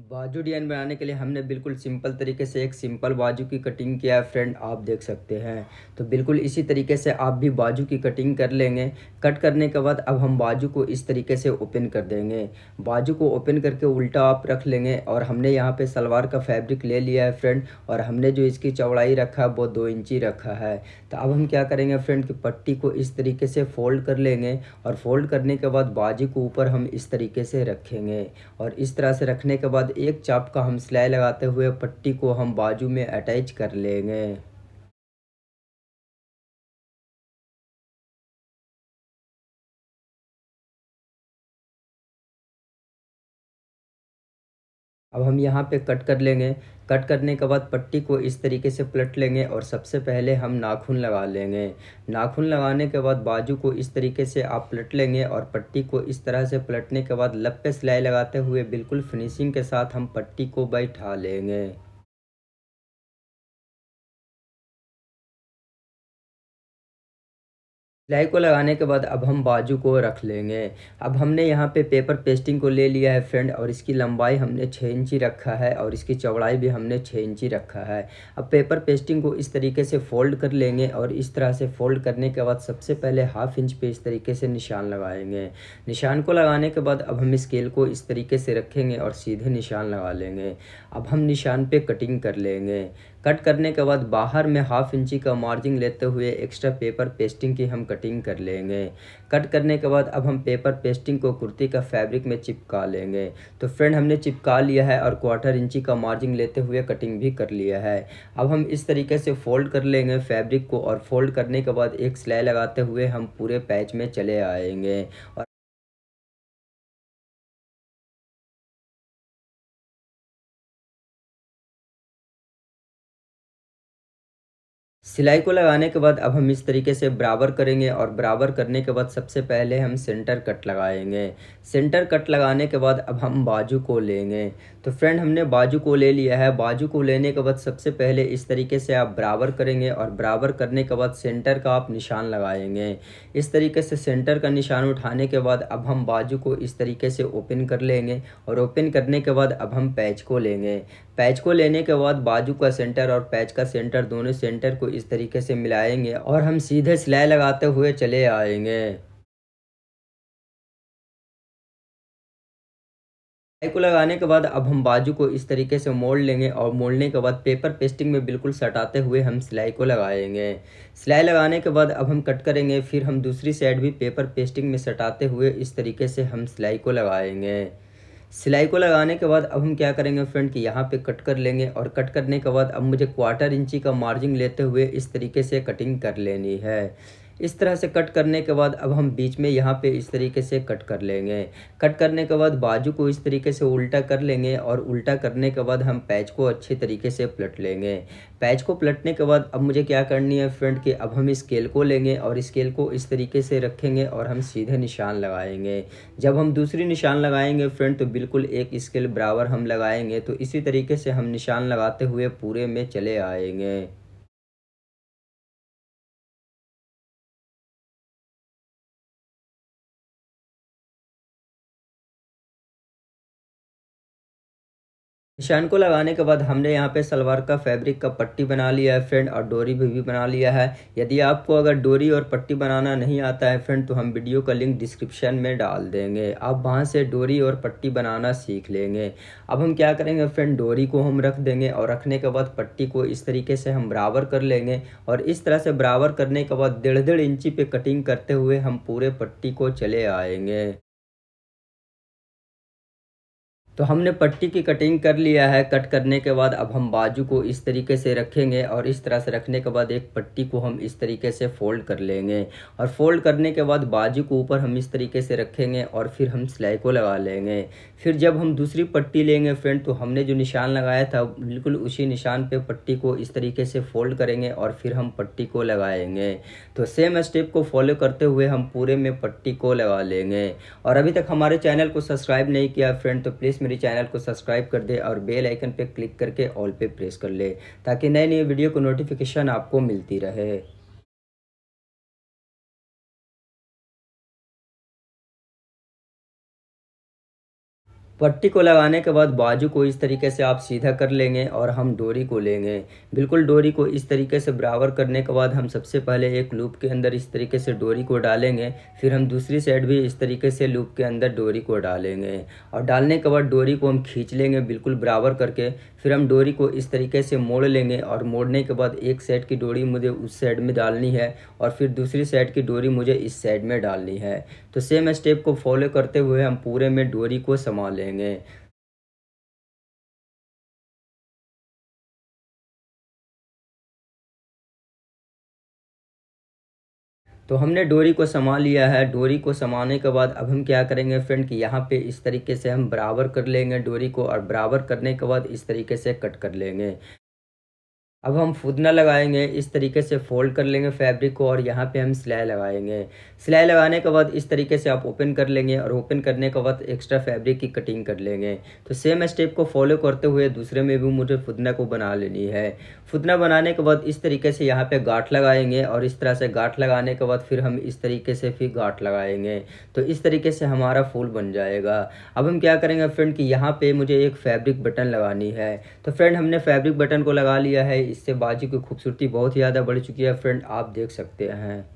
बाजू डिज़ाइन बनाने के लिए हमने बिल्कुल सिंपल तरीके से एक सिंपल बाजू की कटिंग किया है फ्रेंड, आप देख सकते हैं। तो बिल्कुल इसी तरीके से आप भी बाजू की कटिंग कर लेंगे। कट करने के बाद अब हम बाजू को इस तरीके से ओपन कर देंगे। बाजू को ओपन करके उल्टा आप रख लेंगे और हमने यहाँ पे सलवार का फैब्रिक ले लिया है फ्रेंड, और हमने जो इसकी चौड़ाई रखा है वो 2 इंची रखा है। तो अब हम क्या करेंगे फ्रेंड कि पट्टी को इस तरीके से फ़ोल्ड कर लेंगे, और फ़ोल्ड करने के बाद बाजू को ऊपर हम इस तरीके से रखेंगे। और इस तरह से रखने के बाद एक चाप का हम सिलाई लगाते हुए पट्टी को हम बाजू में अटैच कर लेंगे। अब हम यहाँ पे कट कर लेंगे। कट करने के बाद पट्टी को इस तरीके से पलट लेंगे और सबसे पहले हम नाखून लगा लेंगे। नाखून लगाने के बाद बाजू को इस तरीके से आप पलट लेंगे और पट्टी को इस तरह से पलटने के बाद लब पे सिलाई लगाते हुए बिल्कुल फिनिशिंग के साथ हम पट्टी को बैठा लेंगे। सिलाई को लगाने के बाद अब हम बाजू को रख लेंगे। अब हमने यहाँ पे पेपर पेस्टिंग को ले लिया है फ्रेंड, और इसकी लंबाई हमने 6 इंची रखा है और इसकी चौड़ाई भी हमने 6 इंची रखा है। अब पेपर पेस्टिंग को इस तरीके से फ़ोल्ड कर लेंगे और इस तरह से फ़ोल्ड करने के बाद सबसे पहले हाफ इंच पे इस तरीके से निशान लगाएंगे। निशान को लगाने के बाद अब हम स्केल को इस तरीके से रखेंगे और सीधे निशान लगा लेंगे। अब हम निशान पे कटिंग कर लेंगे। कट करने के बाद बाहर में हाफ इंची का मार्जिन लेते हुए एक्स्ट्रा पेपर पेस्टिंग की हम कटिंग कर लेंगे। कट करने के बाद अब हम पेपर पेस्टिंग को कुर्ती का फैब्रिक में चिपका लेंगे। तो फ्रेंड हमने चिपका लिया है और क्वार्टर इंची का मार्जिन लेते हुए कटिंग भी कर लिया है। अब हम इस तरीके से फ़ोल्ड कर लेंगे फैब्रिक को, और फोल्ड करने के बाद एक सिलाई लगाते हुए हम पूरे पैच में चले आएंगे। सिलाई को लगाने के बाद अब हम इस तरीके से बराबर करेंगे, और बराबर करने के बाद सबसे पहले हम सेंटर कट लगाएंगे। सेंटर कट लगाने के बाद अब हम बाजू को लेंगे। तो फ्रेंड हमने बाजू को ले लिया है। बाजू को लेने के बाद सबसे पहले इस तरीके से आप बराबर करेंगे, और बराबर करने के बाद सेंटर का आप निशान लगाएंगे। इस तरीके से सेंटर का निशान उठाने के बाद अब हम बाजू को इस तरीके से ओपन कर लेंगे, और ओपन करने के बाद अब हम पैच को लेंगे। पैच को लेने के बाद बाजू का सेंटर और पैच का सेंटर दोनों सेंटर को इस तरीके से मिलाएंगे और हम सीधे सिलाई लगाते हुए चले आएंगे। सिलाई को लगाने के बाद अब हम बाजू को इस तरीके से मोड़ लेंगे, और मोड़ने के बाद पेपर पेस्टिंग में बिल्कुल सटाते हुए हम सिलाई को लगाएंगे। सिलाई लगाने के बाद अब हम कट करेंगे, फिर हम दूसरी साइड भी पेपर पेस्टिंग में सटाते हुए इस तरीके से हम सिलाई को लगाएंगे। सिलाई को लगाने के बाद अब हम क्या करेंगे फ्रेंड कि यहाँ पे कट कर लेंगे, और कट करने के बाद अब मुझे क्वार्टर इंची का मार्जिन लेते हुए इस तरीके से कटिंग कर लेनी है। इस तरह से कट करने के बाद अब हम बीच में यहाँ पे इस तरीके से कट कर लेंगे। कट करने के बाद बाजू को इस तरीके से उल्टा कर लेंगे, और उल्टा करने के बाद हम पैच को अच्छे तरीके से पलट लेंगे। पैच को पलटने के बाद अब मुझे क्या करनी है फ्रेंड कि अब हम स्केल को लेंगे और स्केल को इस तरीके से रखेंगे और हम सीधे निशान लगाएंगे। जब हम दूसरी निशान लगाएंगे फ्रेंड तो बिल्कुल एक स्केल बराबर हम लगाएंगे। तो इसी तरीके से हम निशान लगाते हुए पूरे में चले आएंगे। निशान को लगाने के बाद हमने यहाँ पे सलवार का फैब्रिक का पट्टी बना लिया है फ्रेंड, और डोरी भी बना लिया है। यदि आपको अगर डोरी और पट्टी बनाना नहीं आता है फ्रेंड तो हम वीडियो का लिंक डिस्क्रिप्शन में डाल देंगे, आप वहाँ से डोरी और पट्टी बनाना सीख लेंगे। अब हम क्या करेंगे फ्रेंड, डोरी को हम रख देंगे, और रखने के बाद पट्टी को इस तरीके से हम बराबर कर लेंगे, और इस तरह से बराबर करने के बाद 1.5 इंची पे कटिंग करते हुए हम पूरे पट्टी को चले आएंगे। तो हमने पट्टी की कटिंग कर लिया है। कट करने के बाद अब हम बाजू को इस तरीके से रखेंगे, और इस तरह से रखने के बाद एक पट्टी को हम इस तरीके से फ़ोल्ड कर लेंगे, और फ़ोल्ड करने के बाद बाजू को ऊपर हम इस तरीके से रखेंगे और फिर हम सिलाई को लगा लेंगे। फिर जब हम दूसरी पट्टी लेंगे फ्रेंड तो हमने जो निशान लगाया था बिल्कुल उसी निशान पे पट्टी को इस तरीके से फ़ोल्ड करेंगे और फिर हम पट्टी को लगाएंगे। तो सेम स्टेप को फॉलो करते हुए हम पूरे में पट्टी को लगा लेंगे। और अभी तक हमारे चैनल को सब्सक्राइब नहीं किया फ्रेंड तो प्लीज़ मेरे चैनल को सब्सक्राइब कर दे और बेल आइकन पे क्लिक करके ऑल पे प्रेस कर ले, ताकि नई नई वीडियो को नोटिफिकेशन आपको मिलती रहे। पट्टी को लगाने के बाद बाजू को इस तरीके से आप सीधा कर लेंगे और हम डोरी को लेंगे। बिल्कुल डोरी को इस तरीके से बराबर करने के बाद हम सबसे पहले एक लूप के अंदर इस तरीके से डोरी को डालेंगे, फिर हम दूसरी साइड भी इस तरीके से लूप के अंदर डोरी को डालेंगे और डालने के बाद डोरी को हम खींच लेंगे बिल्कुल बराबर करके। फिर हम डोरी को इस तरीके से मोड़ लेंगे और मोड़ने के बाद एक साइड की डोरी मुझे उस साइड में डालनी है और फिर दूसरी साइड की डोरी मुझे इस साइड में डालनी है। तो सेम स्टेप को फॉलो करते हुए हम पूरे में डोरी को संभालेंगे। तो हमने डोरी को संभाल लिया है। डोरी को संभालने के बाद अब हम क्या करेंगे फ्रेंड कि यहाँ पे इस तरीके से हम बराबर कर लेंगे डोरी को और बराबर करने के बाद इस तरीके से कट कर लेंगे। अब हम फुदना लगाएंगे, इस तरीके से फोल्ड कर लेंगे फैब्रिक को और यहाँ पे हम सिलाई लगाएंगे। सिलाई लगाने के बाद इस तरीके से आप ओपन कर लेंगे और ओपन करने के बाद एक्स्ट्रा फैब्रिक की कटिंग कर लेंगे। तो सेम स्टेप को फॉलो करते हुए दूसरे में भी मुझे फुदना को बना लेनी है। फुदना बनाने के बाद इस तरीके से यहाँ पे गांठ लगाएंगे और इस तरह से गांठ लगाने के बाद फिर हम इस तरीके से फिर गांठ लगाएंगे। तो इस तरीके से हमारा फूल बन जाएगा। अब हम क्या करेंगे फ्रेंड कि यहाँ पे मुझे एक फैब्रिक बटन लगानी है। तो फ्रेंड हमने फैब्रिक बटन को लगा लिया है। इससे बाजू की खूबसूरती बहुत ही ज़्यादा बढ़ चुकी है फ्रेंड, आप देख सकते हैं।